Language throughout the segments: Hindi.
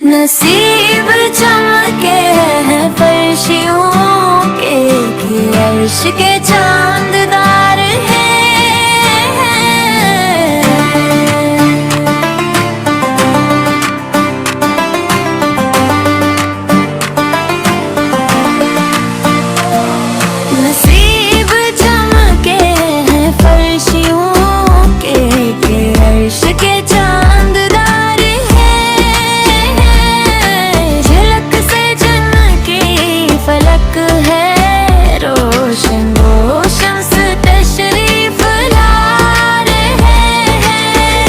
नसीब चमके हैं फर्शियों के अर्श के चांददार हैं। नसीब चमके हैं फर्शियों के अर्श के चांददार हैं। झलक से झलकी फलक है रोशन, वो शम्स तशरीफ ला रहे हैं।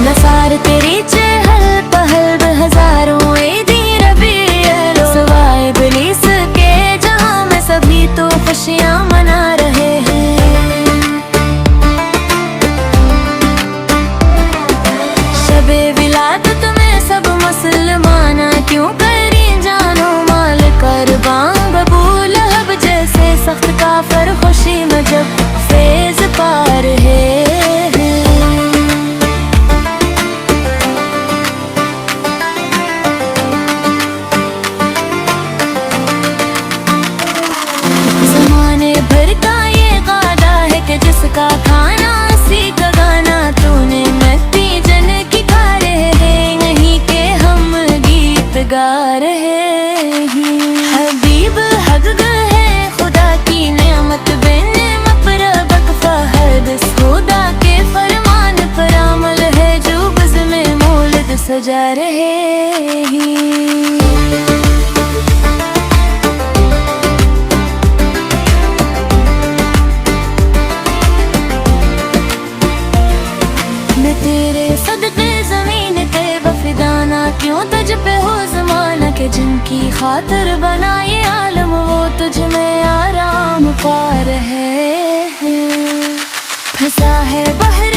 नसार तेरी चहल पहल हजारों ईदी रबीउल सवाए इब्लीस के जहां में सभी तो खुशियां मना रहे हैं। शबे विलादत में सब मुसलमाना क्यों करी जानो माल कुर्बान। अबू लहब जैसे सख्त काफिर खुशी में जब फैज पा रहे हैं। ज़माने भर का ये गादा है कि जिसका खाना उसी का गाना। तूने नती जन की खा रहे हैं, नहीं के हम गीत गा रहे हैं। हबीब हक है खुदा की नेमत बेनेमत रबक फहद खुदा के फरमान पर अमल है जो बज़ में मौलिद सजा रहे हैं। मैं तेरे सदके ज़मीन ते बफिदाना क्यों तुझ पे हो ज़माना के जिनकी खातिर बनाए आलम वो तुझ में आराम पा रहे हैं। फंसा है बहर